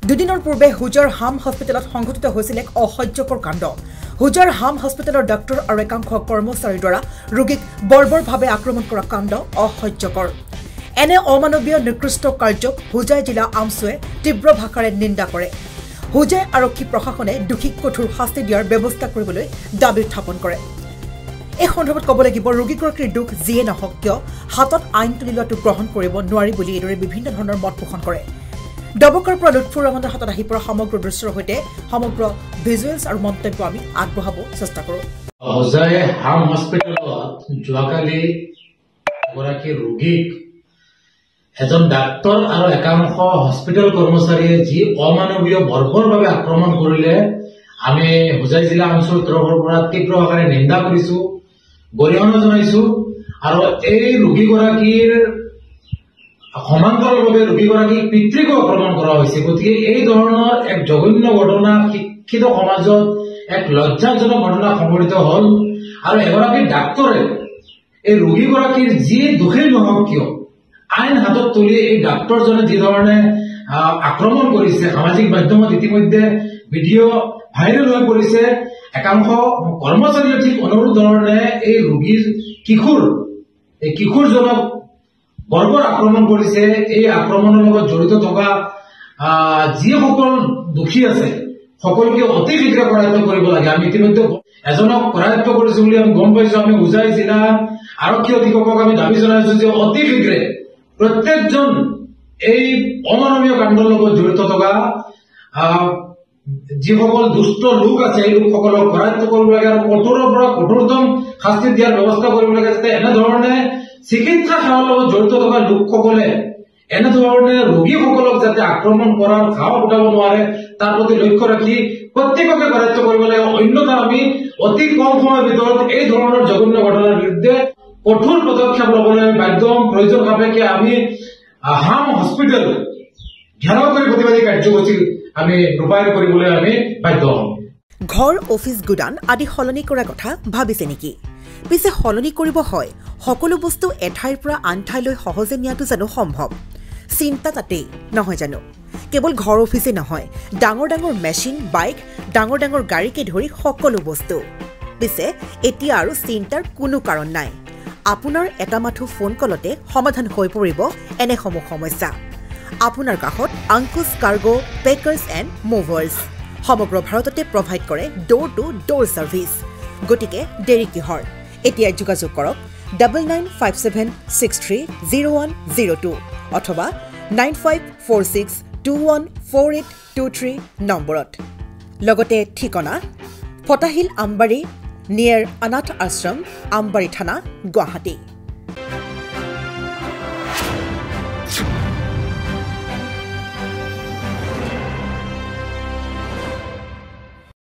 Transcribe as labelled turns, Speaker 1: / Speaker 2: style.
Speaker 1: দুদিনৰ পূৰ্বে হুজাৰ হাম হস্পিটেলত সংঘটিত হৈছিল এক অসহ্যকৰ কাণ্ড হুজাৰ হাম হস্পিটেলৰ ডাক্তৰ আৰু একাংশ কৰ্মচাৰীৰ দ্বাৰা ৰোগীক বৰ্বৰভাৱে আক্ৰমণ কৰা কাণ্ড অসহ্যকৰ এনে অমানৱীয় নিকৃষ্ট কাৰ্যক হুজাই জিলা আমছুৱে তীব্ৰ ভাষাৰে নিন্দা কৰে হুজাই আৰক্ষী প্ৰশাসনে দোষীক কঠোৰ শাস্তি দিয়াৰ ব্যৱস্থা কৰিবলৈ দাবী উত্থাপন কৰে এই সন্দৰ্ভত ক'ব লাগিব ৰোগীগৰাকীৰ দুখ যিয়ে নহওক কিয় হাতত আইন তুলি লোৱাটো গ্ৰহণ কৰিব নোৱাৰি বুলি এইদৰে বিভিন্ন ধৰণৰ মত পোষণ কৰে ডবকৰ পৰা লুৎফুৰ ৰহমানৰ হাতত আহি পৰা সমগ্ৰ দৃশ্যৰ সৈতে সমগ্ৰ ভিজুৱেলছ আৰু মন্তব্য আমি আগবঢ়াব চেষ্টা কৰোঁ
Speaker 2: হুজাই হাম হস্পিটেলত যোৱাকালি এগৰাকী ৰোগীক এজন ডাক্তৰ আৰু একাংশ হস্পিটেল কৰ্মচাৰীয়ে যি অমানৱীয় বৰ্বৰভাৱে আক্ৰমণ কৰিলে আমি হুজাই জিলা অঞ্চলৰ তৰফৰ পৰা তীব্ৰ আকাৰে নিন্দা কৰিছো গৰিহণা জনাইছো আৰু এই ৰোগীগৰাকীৰ সমান্তৰালভাৱে ৰোগীগৰাকীক পিতৃকো আক্ৰমণ কৰা হৈছে গতিকে এই ধৰণৰ এক জঘন্য ঘটনা শিক্ষিত সমাজত এক লজ্জাজনক ঘটনা সংঘটিত হল আৰু এগৰাকী ডাক্তৰে এই ৰোগীগৰাকীৰ যি দোষী নহওক কিয় আইন হাতত তুলি এই ডাক্তৰজনে যি ধৰণে আক্ৰমণ কৰিছে সামাজিক মাধ্যমত ইতিমধ্যে ভিডিঅ' ভাইৰেল হৈ পৰিছে একাংশ কৰ্মচাৰীয়ে ঠিক অনুৰূপ ধৰণে এই ৰোগীৰ কিশোৰজনক বৰ্বৰ আক্ৰমণ কৰিছে এই আক্ৰমণৰ লগত জড়িত থকা যিসকল দোষী আছে সকলোকে অতি শীঘ্ৰে কৰায়ত্ব কৰিব লাগে আমি ইতিমধ্যে এজনক কৰায়ত্ব কৰিছো বুলি আমি গম পাইছো আমি হুজাই জিলা আৰক্ষী অধীক্ষকক আমি দাবী জনাইছো যে অতি শীঘ্ৰে প্ৰত্যেকজন এই অমানৱীয় কাণ্ডৰ লগত জড়িত থকা যিসকল দুষ্ট লোক আছে এই লোকসকলক কৰায়ত্ব কৰিব লাগে আৰু কঠোৰৰ পৰা কঠোৰতম শাস্তি দিয়াৰ ব্যৱস্থা কৰিব লাগে যাতে এনেধৰণে চিকিৎসা সেৱাৰ লগত জড়িত থকা লোকসকলে এনেধৰণে ৰোগীসকলক যাতে আক্ৰমণ কৰাৰ সাহস উঠাব নোৱাৰে তাৰ প্ৰতি লক্ষ্য ৰাখি প্ৰত্যেককে কৰায়ত্ব কৰিব লাগে অন্যথা আমি অতি কম সময়ৰ ভিতৰত এই ধৰণৰ জঘন্য ঘটনাৰ বিৰুদ্ধে কঠোৰ পদক্ষেপ ল'বলৈ আমি বাধ্য হ'ম প্ৰয়োজন সাপেক্ষে আমি হাম হস্পিটেল ঘেৰাও কৰি প্ৰতিবাদী কাৰ্যসূচী আমি ৰূপায়ণ কৰিবলৈ আমি বাধ্য হ'ম
Speaker 1: ঘৰ অফিচ গুদান আদি সলনি কৰাৰ কথা ভাবিছে নেকি পিছে সলনি কৰিব হয় সকলো বস্তু এঠাইৰ পৰা আন ঠাইলৈ সহজে নিয়াটো জানো সম্ভৱ চিন্তা তাতেই নহয় জানো কেৱল ঘৰ অফিচে নহয় ডাঙৰ ডাঙৰ মেচিন বাইক ডাঙৰ ডাঙৰ গাড়ীকে ধৰি সকলো বস্তু পিছে এতিয়া আৰু চিন্তাৰ কোনো কাৰণ নাই আপোনাৰ এটা মাথো ফোন কলতে সমাধান হৈ পৰিব এনেসমূহ সমস্যা আপোনাৰ কাষত আংকুশ কাৰ্গো পেকাৰ্ছ এণ্ড মুভাৰ্ছ সমগ্ৰ ভাৰততে প্ৰভাইড কৰে ডোৰ টু ডোৰ ছাৰ্ভিচ গতিকে দেৰি কিহৰ এতিয়া যোগাযোগ কৰক 9957630102 অথবা 9546214823 নম্বৰত লগতে ঠিকনা ফটাহিল আমবাৰী নিয়াৰ অনাথ আশ্ৰম আমবাৰী থানা গুৱাহাটী